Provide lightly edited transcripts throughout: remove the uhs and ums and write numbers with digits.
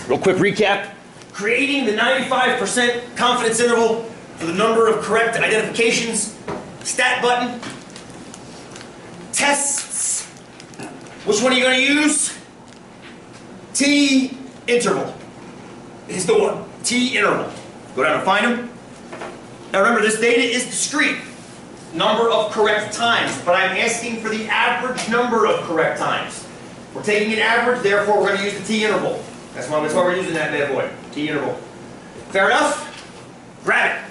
Real quick recap. Creating the 95% confidence interval for the number of correct identifications. Stat button. Tests. Which one are you going to use? T interval is the one. T interval. Go down and find them. Now remember, this data is discrete. Number of correct times, but I'm asking for the average number of correct times. We're taking an average, therefore we're going to use the T interval. That's why we're using that bad boy. T interval. Fair enough? Grab it.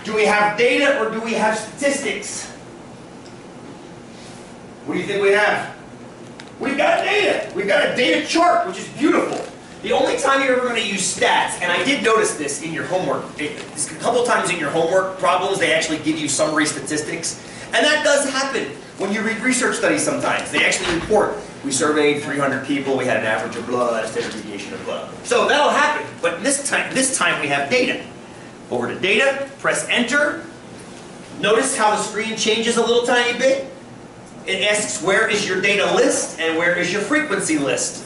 Do we have data or do we have statistics? What do you think we have? We've got data. We've got a data chart, which is beautiful. The only time you're ever going to use stats, and I did notice this in your homework, a couple times in your homework problems, they actually give you summary statistics. And that does happen when you read research studies sometimes. They actually report, we surveyed 300 people, we had an average of blah, standard deviation of blah. So that'll happen, but this time we have data. Over to data, press enter. Notice how the screen changes a little tiny bit. It asks where is your data list and where is your frequency list.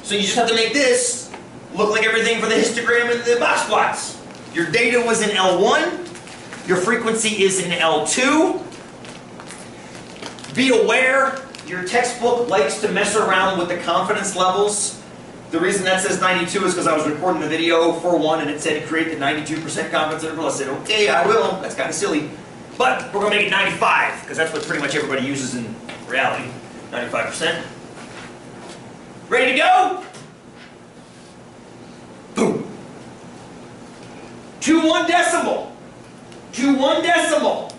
So you just have to make this look like everything for the histogram and the box plots. Your data was in L1, your frequency is in L2. Be aware, your textbook likes to mess around with the confidence levels. The reason that says 92 is because I was recording the video for one and it said create the 92% confidence interval. I said, okay, I will. That's kind of silly. But we're going to make it 95 because that's what pretty much everybody uses in reality, 95%. Ready to go? Boom. To one decimal. To one decimal.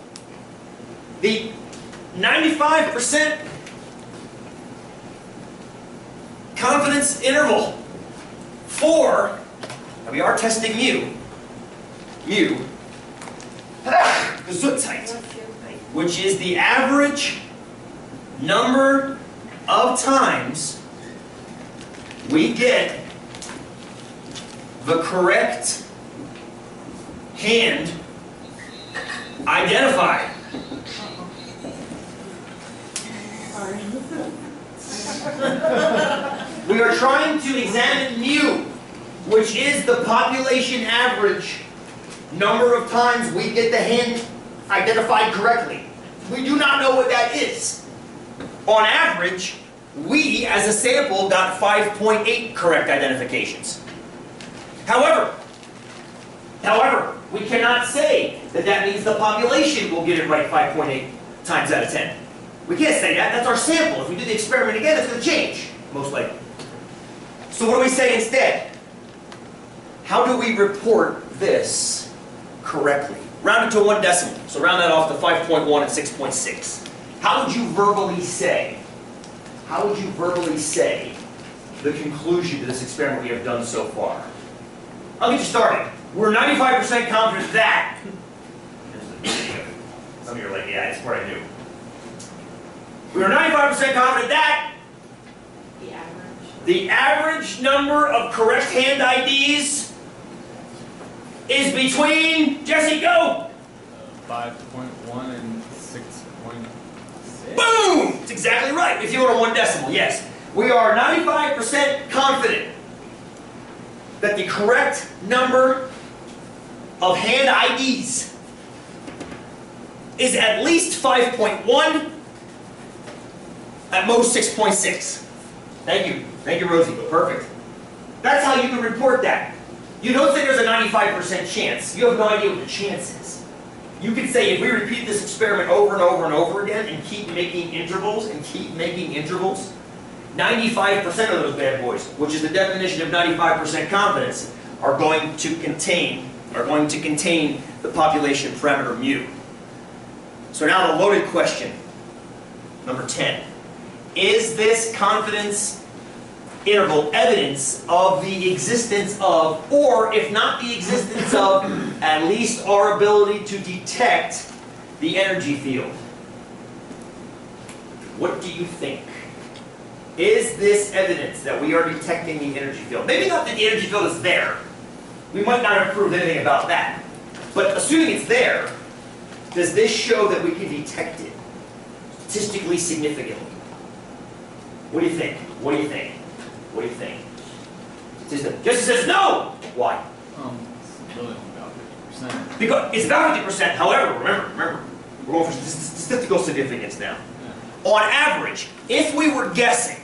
The 95% confidence interval for, and we are testing mu, Gesundheit, which is the average number of times we get the correct hand identified. We are trying to examine mu, which is the population average number of times we get the hand identified correctly. We do not know what that is. On average, we, as a sample, got 5.8 correct identifications. However, we cannot say that that means the population will get it right 5.8 times out of 10. We can't say that. That's our sample. If we do the experiment again, it's going to change, most likely. So what do we say instead? How do we report this correctly? Round it to one decimal. So round that off to 5.1 and 6.6. How would you verbally say? How would you verbally say the conclusion to this experiment we have done so far? I'll get you started. We're 95% confident that. Some of you are like, yeah, it's what I knew. We are 95% confident that the average number of correct hand IDs is between, Jesse, go! 5.1 and 6.6. Boom! That's exactly right. If you were to one decimal, yes. We are 95% confident that the correct number of hand IDs is at least 5.1, at most 6.6. Thank you. Thank you, Rosie. Perfect. That's how you can report that. You don't say there's a 95% chance. You have no idea what the chance is. You can say if we repeat this experiment over and over and over again and keep making intervals, 95% of those bad boys, which is the definition of 95% confidence, are going to contain the population parameter mu. So now the loaded question, number 10. Is this confidence interval evidence of the existence of, or if not the existence of, at least our ability to detect the energy field? What do you think? Is this evidence that we are detecting the energy field? Maybe not that the energy field is there. We might not have proved anything about that. But assuming it's there, does this show that we can detect it statistically significantly? What do you think? What do you think? What do you think? Jesse says no! Why? It's really only about 50%. Because it's about 50%. However, remember, we're going for statistical significance now. Yeah. On average, if we were guessing,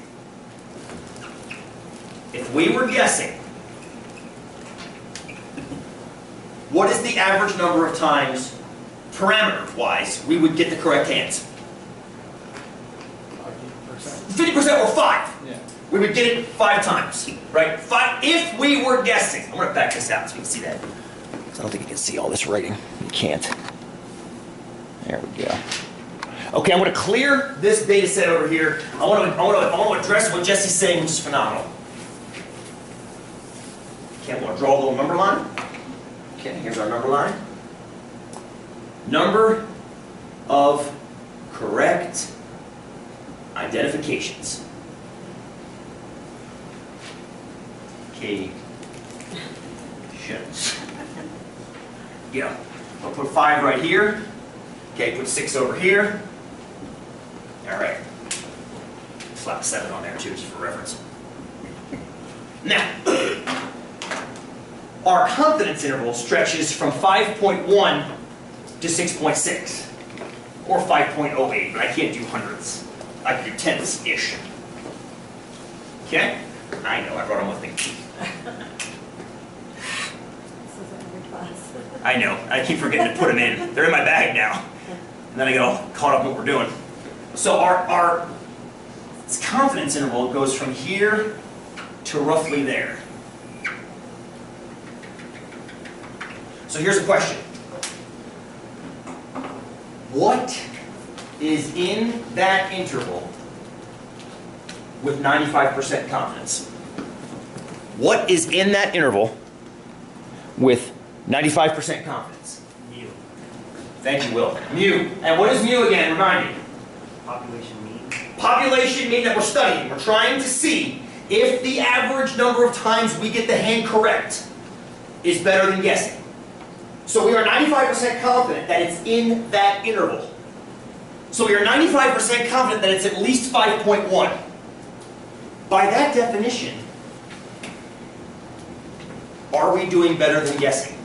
what is the average number of times, parameter-wise, we would get the correct answer? 50%. 50% or 5. Yeah. We would get it 5 times, right? 5, if we were guessing. I'm going to back this out so you can see that. 'Cause I don't think you can see all this writing. You can't. There we go. Okay, I'm going to clear this data set over here. I want to address what Jesse's saying, which is phenomenal. Okay, I'm going to draw a little number line. Okay, here's our number line. Number of correct identifications. Yeah, I'll put 5 right here. Okay, put 6 over here. All right. Slap a 7 on there too, just for reference. Now, our confidence interval stretches from 5.1 to 6.6, or 5.08, but I can't do hundredths. I can do tenths-ish. Okay? I know, I brought them with me. I know, I keep forgetting to put them in. They're in my bag now. And then I get all caught up in what we're doing. So our confidence interval goes from here to roughly there. So here's a question. What is in that interval with 95% confidence? What is in that interval with 95% confidence? Mu. Thank you, Will. Mu. And what is mu again? Remind me. Population mean. Population mean that we're studying. We're trying to see if the average number of times we get the hand correct is better than guessing. So we are 95% confident that it's in that interval. So we are 95% confident that it's at least 5.1. By that definition, are we doing better than guessing?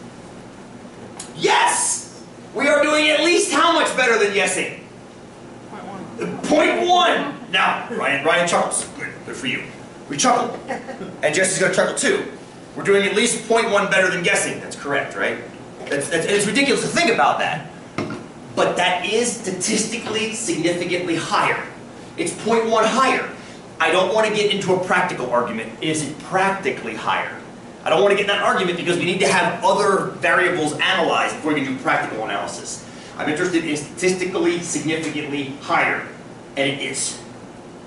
Yes! We are doing at least how much better than guessing? 0.1. Now, Ryan chuckles. Good for you. We chuckled. And Jesse's going to chuckle too. We're doing at least 0.1 better than guessing. That's correct, right? It's ridiculous to think about that. But that is statistically significantly higher. It's 0.1 higher. I don't want to get into a practical argument. Is it practically higher? I don't want to get in that argument because we need to have other variables analyzed before we can do practical analysis. I'm interested in statistically significantly higher. And it is.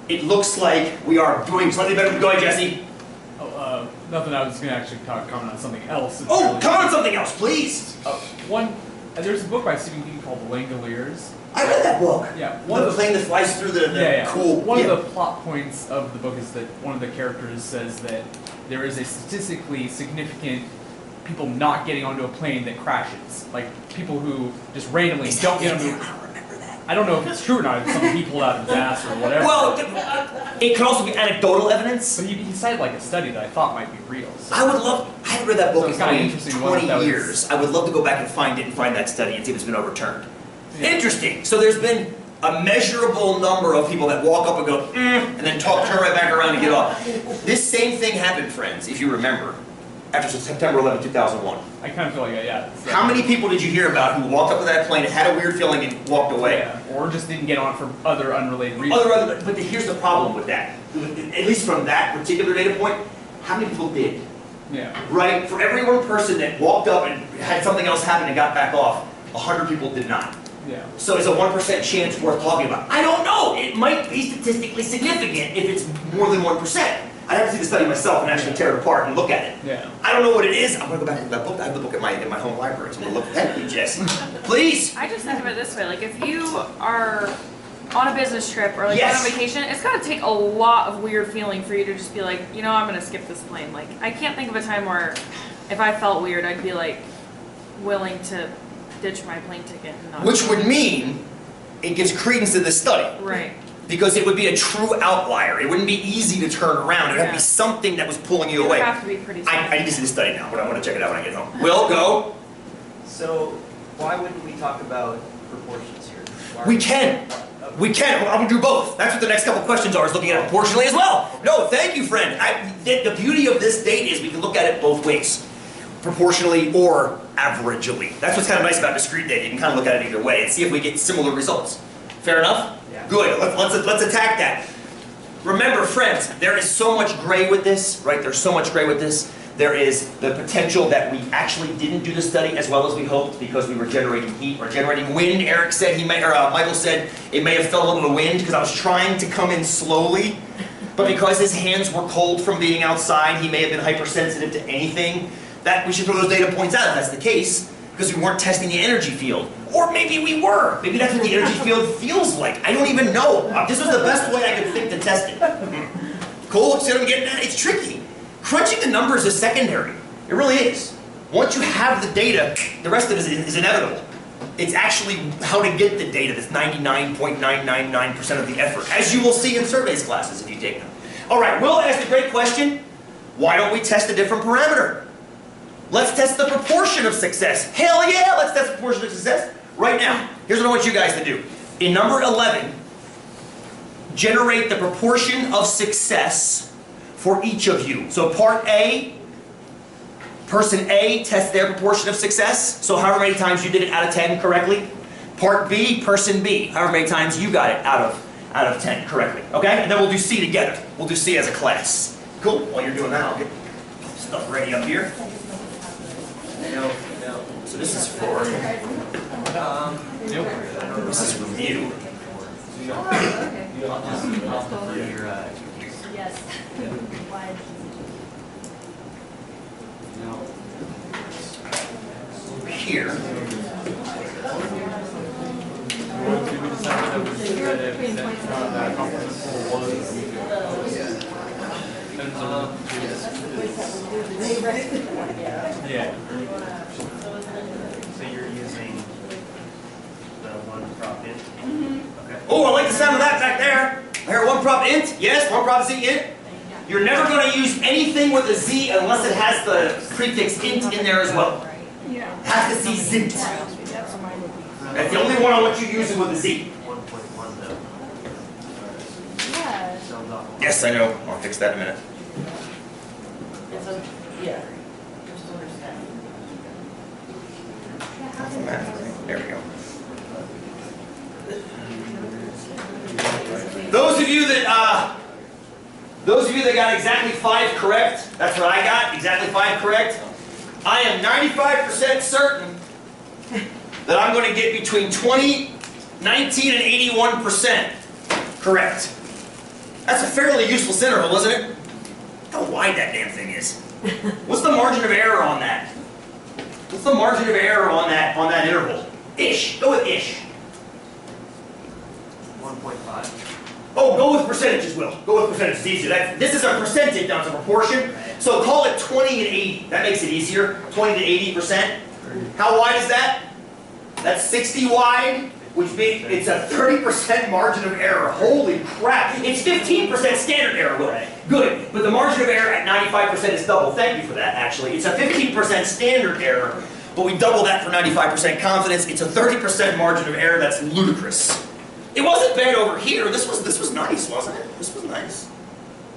It looks like we are doing slightly better. Go ahead, Jesse. Oh, nothing. I was going to actually comment on something else. It's Oh, really come on, something else, please. There's a book by Stephen King called The Langoliers. I read that book. Yeah. The plane that flies through the cool. One of the plot points of the book is that one of the characters says that there is a statistically significant people not getting onto a plane that crashes. Like people who just randomly don't get onto. I don't remember that. I don't know if it's true or not. It's something he pulled out of his ass or whatever. Well, it could also be anecdotal evidence. But he cited like a study that I thought might be real. So. I haven't read that book So it's in kinda 20, interesting to wonder if that 20 was- years. I would love to go back and find that study and see if it's been overturned. Yeah. Interesting. So there's been a measurable number of people that walk up and go, and then turn right back around and get off. This same thing happened, friends, if you remember, after September 11, 2001. I kind of feel like, yeah. How many people did you hear about who walked up to that plane and had a weird feeling and walked away? Yeah, or just didn't get on for other unrelated reasons. But here's the problem with that. At least from that particular data point, how many people did? Yeah. Right? For every one person that walked up and had something else happen and got back off, 100 people did not. Yeah. So is a 1% chance worth talking about? I don't know. It might be statistically significant if it's more than 1%. I'd have to see the study myself and actually tear it apart and look at it. Yeah. I don't know what it is. I'm going to go back to that book. I have the book in my home library. So I'm going to look at that, Jesse. Please. I just think of it this way, like if you are on a business trip or like Yes. on a vacation, it's gotta take a lot of weird feeling for you to just be like, you know, I'm gonna skip this plane. Like, I can't think of a time where if I felt weird, I'd be like willing to ditch my plane ticket and not. Which would mean it gives credence to this study. Right. Because it would be a true outlier. It wouldn't be easy to turn around. It would have to be Yeah. something that was pulling you It would away. have to be pretty I need to see the study now, but I want to check it out when I get home. Will, go. So why wouldn't we talk about proportions here? Why We are can. We can. I'm going to do both. That's what the next couple questions are, is looking at it proportionally as well. No, thank you, friend. The beauty of this data is we can look at it both ways. Proportionally or averagely. That's what's kind of nice about discrete data. You can kind of look at it either way and see if we get similar results. Fair enough? Yeah. Good. Let's attack that. Remember, friends, there is so much gray with this, right? There's so much gray with this. There is the potential that we actually didn't do the study as well as we hoped because we were generating heat or generating wind. Eric said Michael said it may have felt a little wind because I was trying to come in slowly, but because his hands were cold from being outside, he may have been hypersensitive to anything. That we should throw those data points out if that's the case because we weren't testing the energy field. Or maybe we were. Maybe that's what the energy field feels like. I don't even know. This was the best way I could think to test it. Cool? See what I'm getting at? It's tricky. Crunching the numbers is secondary. It really is. Once you have the data, the rest of it is inevitable. It's actually how to get the data that's 99.999% of the effort, as you will see in surveys classes if you take them. All right, Will asked a great question. Why don't we test a different parameter? Let's test the proportion of success. Hell yeah, let's test the proportion of success. Right now, here's what I want you guys to do. In number 11, generate the proportion of success for each of you. So part A, person A tests their proportion of success. So however many times you did it out of 10 correctly. Part B, person B, however many times you got it out of 10 correctly. Okay? And then we'll do C together. We'll do C as a class. Cool. While you're doing that, I'll get stuff ready up here. No. So this is for this is review. I'll defer your Yes. Why? Here. Did we decide that that conference was yeah. So you're using the one prop int? Okay. Oh, I like the sound of that back there. I hear one prop int. Yes, one prop z int. You're never going to use anything with a z unless it has the prefix int in there as well. Yeah. It has to see zint. That's the only one I want you using with a z. 1.1 though. Yeah. Sounds awful. Yes, I know. I'll fix that in a minute. It's a, yeah. Just understand. There we go. Those of you that got exactly 5 correct, that's what I got, exactly 5 correct. I am 95% certain that I'm going to get between 20, 19, and 81% correct. That's a fairly useless interval, isn't it? Look how wide that damn thing is. What's the margin of error on that? What's the margin of error on that interval? Ish. Go with ish. 1.5. Oh, go with percentages, Will. Go with percentages. It's easier. This is a percentage, not a proportion. So call it 20 and 80. That makes it easier. 20 to 80%. How wide is that? That's 60 wide, which means it's a 30% margin of error. Holy crap. It's 15% standard error, Will. Good. But the margin of error at 95% is double. Thank you for that, actually. It's a 15% standard error, but we double that for 95% confidence. It's a 30% margin of error. That's ludicrous. It wasn't bad over here. This was nice, wasn't it? This was nice.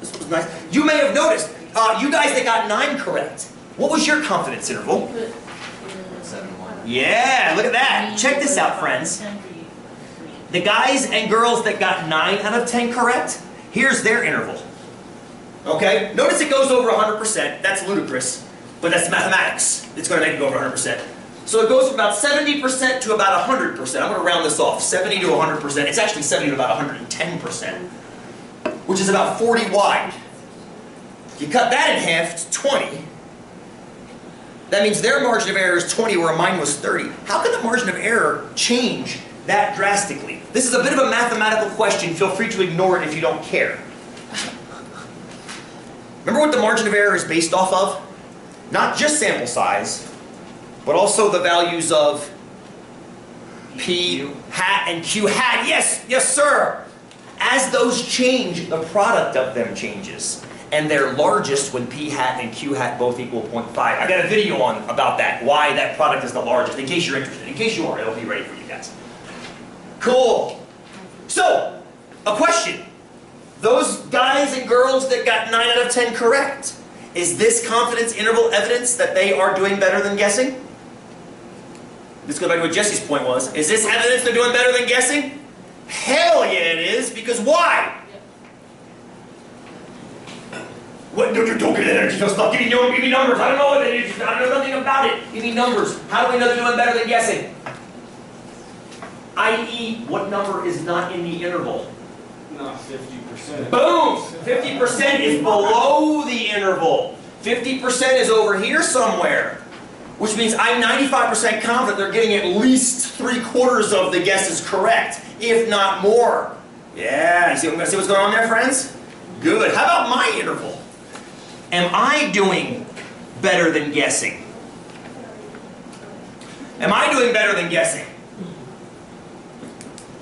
This was nice. You may have noticed, you guys that got 9 correct, what was your confidence interval? 7.1. Yeah, look at that. Check this out, friends. The guys and girls that got 9 out of 10 correct, here's their interval. Okay? Notice it goes over 100%. That's ludicrous, but that's mathematics. It's going to make it go over 100%. So it goes from about 70% to about 100%. I'm going to round this off. 70 to 100%. It's actually 70 to about 110%, which is about 40 wide. You cut that in half, it's 20. That means their margin of error is 20, where mine was 30. How can the margin of error change that drastically? This is a bit of a mathematical question. Feel free to ignore it if you don't care. Remember what the margin of error is based off of? Not just sample size, but also the values of P hat and Q hat. Yes, yes, sir. As those change, the product of them changes. And they're largest when p hat and q hat both equal 0.5. I got a video on about that, why that product is the largest, in case you're interested. In case you are, it'll be ready for you guys. Cool. So, a question. Those guys and girls that got 9 out of 10 correct, is this confidence interval evidence that they are doing better than guessing? This goes back to what Jesse's point was. Is this evidence they're doing better than guessing? Hell yeah it is, because why? What? Don't get energy, don't stop. Give me numbers. I don't know what it is. I know nothing about it. Give me numbers. How do we know they're doing better than guessing? I.e., what number is not in the interval? Not 50%. Boom! 50% is below the interval. 50% is over here somewhere. Which means I'm 95% confident they're getting at least 3/4 of the guesses correct, if not more. Yeah, you see what's going on there, friends? Good. How about my interval? Am I doing better than guessing? Am I doing better than guessing?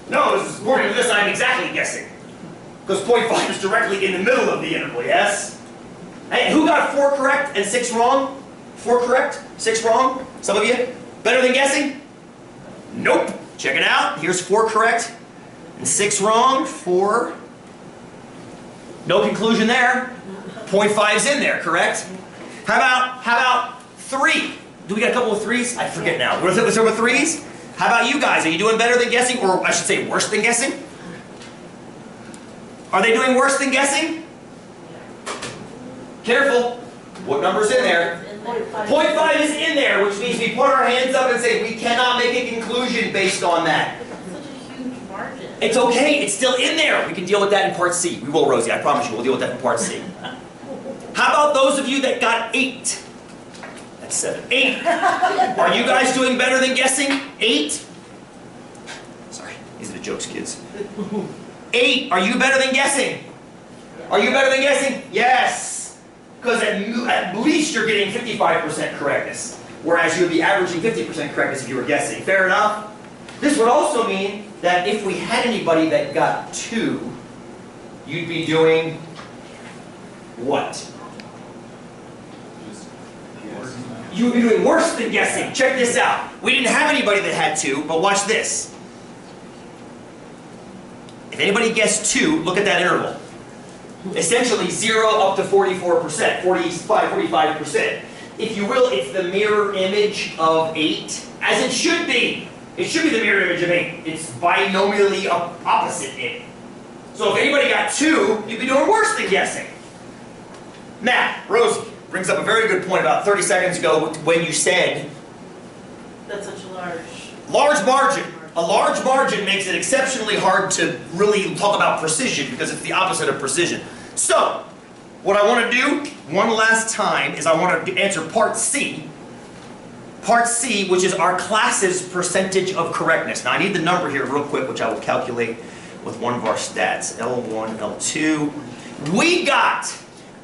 No, according to this, I'm exactly guessing. Because 0.5 is directly in the middle of the interval, yes? Hey, who got 4 correct and 6 wrong? 4 correct, 6 wrong? Some of you? Better than guessing? Nope. Check it out. Here's 4 correct and 6 wrong. 4. No conclusion there. 0.5's in there, correct? How about 3? Do we got a couple of 3s? I forget now. Let's over 3s. How about you guys? Are you doing better than guessing, or I should say worse than guessing? Are they doing worse than guessing? Careful. What number's in there? 0.5 is in there, which means we put our hands up and say we cannot make a conclusion based on that. But that's such a huge margin. It's okay, it's still in there. We can deal with that in part C. We will, Rosie, I promise you, we'll deal with that in part C. How about those of you that got 8? That's 7. 8. Are you guys doing better than guessing? 8? Sorry, these are the jokes, kids. 8. Are you better than guessing? Are you better than guessing? Yes. Because at least you're getting 55% correctness, whereas you would be averaging 50% correctness if you were guessing. Fair enough? This would also mean that if we had anybody that got 2, you'd be doing what? You would be doing worse than guessing. Check this out. We didn't have anybody that had 2, but watch this. If anybody guessed 2, look at that interval. Essentially 0 up to 44%, 45%. If you will, it's the mirror image of 8, as it should be. It should be the mirror image of 8. It's binomially opposite it. So if anybody got 2, you'd be doing worse than guessing. Now, Rosie brings up a very good point about 30 seconds ago when you said That's such a large margin. A large margin makes it exceptionally hard to really talk about precision because it's the opposite of precision. So, what I want to do one last time is I want to answer part C. Part C, which is our class's percentage of correctness. Now I need the number here real quick, which I will calculate with one of our stats. L1, L2. We got,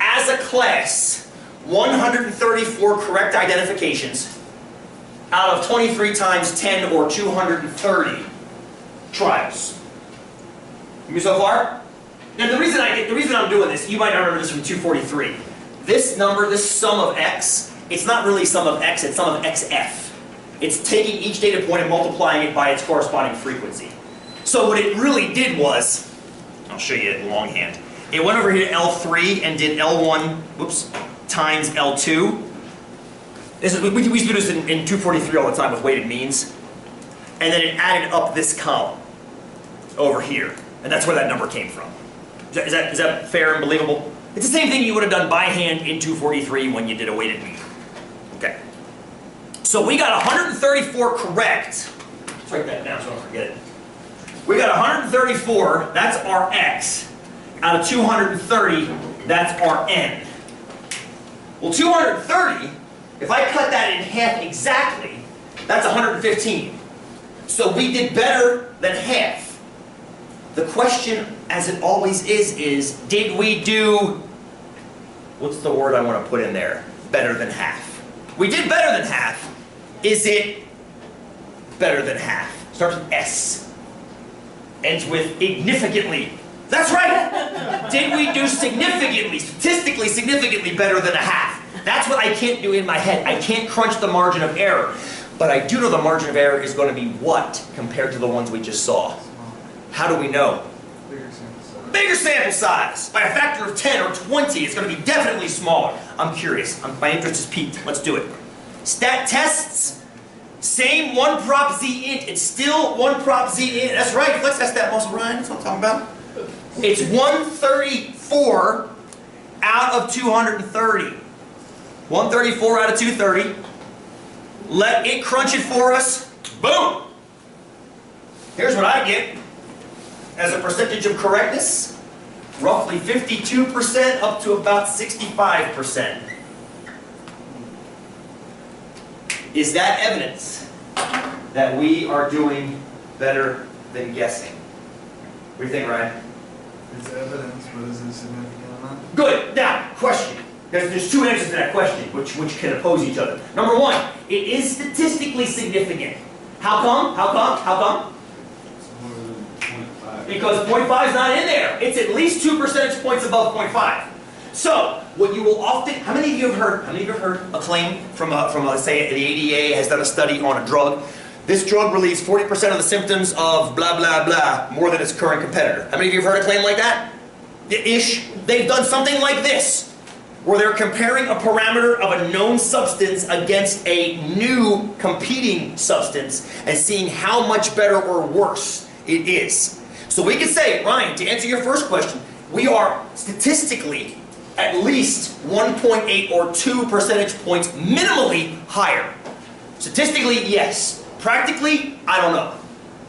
as a class, 134 correct identifications out of 23 times 10 or 230 trials. You so far? Now the reason I'm doing this, you might not remember this from 243. This number, this sum of x, it's not really sum of x, it's sum of xf. It's taking each data point and multiplying it by its corresponding frequency. So what it really did was, I'll show you it in longhand. It went over here to L3 and did L1, whoops, times L2. We used to do this in 243 all the time with weighted means. And then it added up this column over here. And that's where that number came from. Is that fair and believable? It's the same thing you would have done by hand in 243 when you did a weighted mean. Okay. So we got 134 correct. Let's write that down so I don't forget it. We got 134, that's our x. Out of 230, that's our n. Well, 230, if I cut that in half exactly, that's 115. So we did better than half. The question, as it always is did we do, what's the word I want to put in there? Better than half. We did better than half. Is it better than half? Starts with S. Ends with significantly That's right! Did we do significantly, statistically significantly better than a half? That's what I can't do in my head. I can't crunch the margin of error. But I do know the margin of error is going to be what compared to the ones we just saw? How do we know? Bigger sample size. Bigger sample size! By a factor of 10 or 20, it's going to be definitely smaller. I'm curious. My interest is piqued. Let's do it. Stat tests, same 1 prop z int. It's still 1 prop z int. That's right. Flex test that muscle, Ryan. That's what I'm talking about. It's 134 out of 230. 134 out of 230. Let it crunch it for us. Boom! Here's what I get as a percentage of correctness. Roughly 52% up to about 65%. Is that evidence that we are doing better than guessing? What do you think, Ryan? It's evidence, but is it significant or not? Good. Now, question. There's 2 answers to that question, which can oppose each other. Number 1, it is statistically significant. How come? How come? How come? It's more than 0.5. Because 0.5 is not in there. It's at least 2 percentage points above 0.5. So, what you will often, how many of you have heard a claim from let's say the ADA has done a study on a drug? This drug relieves 40% of the symptoms of blah, blah, blah more than its current competitor. How many of you have heard a claim like that? Ish. They've done something like this, where they're comparing a parameter of a known substance against a new competing substance and seeing how much better or worse it is. So we could say, Ryan, to answer your first question, we are statistically at least 1.8 or 2 percentage points minimally higher. Statistically, yes. Practically, I don't know.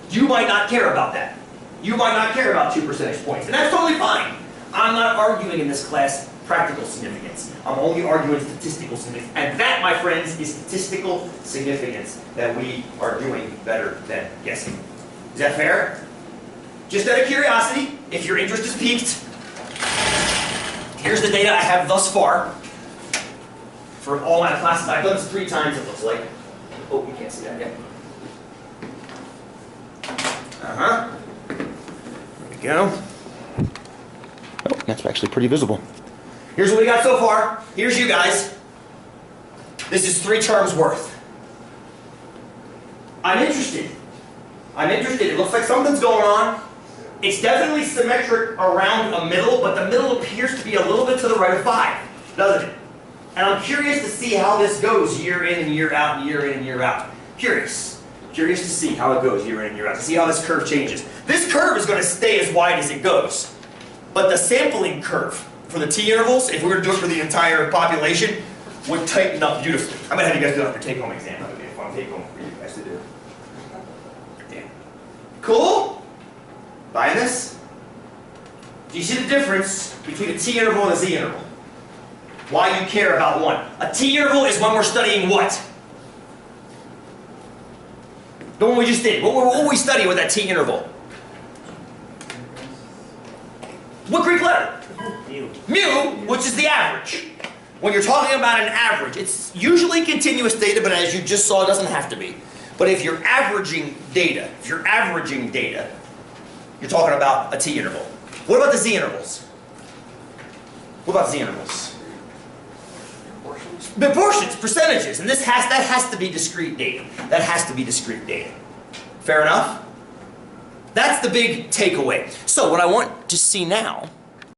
You might not care about that. You might not care about 2 percentage points, and that's totally fine. I'm not arguing in this class practical significance. I'm only arguing statistical significance. And that, my friends, is statistical significance, that we are doing better than guessing. Is that fair? Just out of curiosity, if your interest is piqued, here's the data I have thus far for all my classes. I've done this 3 times, it looks like. Oh, you can't see that yet. Uh-huh. There we go. Oh, that's actually pretty visible. Here's what we got so far. Here's you guys. This is 3 terms worth. I'm interested. I'm interested. It looks like something's going on. It's definitely symmetric around a middle, but the middle appears to be a little bit to the right of 5, doesn't it? And I'm curious to see how this goes year in and year out and year in and year out. Curious. Curious to see how it goes year in and year out, to see how this curve changes. This curve is going to stay as wide as it goes. But the sampling curve for the t intervals, if we were to do it for the entire population, would tighten up beautifully. I'm going to have you guys do it on your take-home exam. That would be a fun take-home for you guys to do. Yeah. Cool? Buy this? Do you see the difference between a t interval and a z interval? Why you care about one? A t interval is when we're studying what? The one we just did. What were we studying with that t interval? What Greek letter? Mu, which is the average. When you're talking about an average, it's usually continuous data, but as you just saw, it doesn't have to be. But if you're averaging data, you're talking about a t interval. What about the z intervals? What about z intervals? Proportions, percentages, and that has to be discrete data. That has to be discrete data. Fair enough? That's the big takeaway. So what I want to see now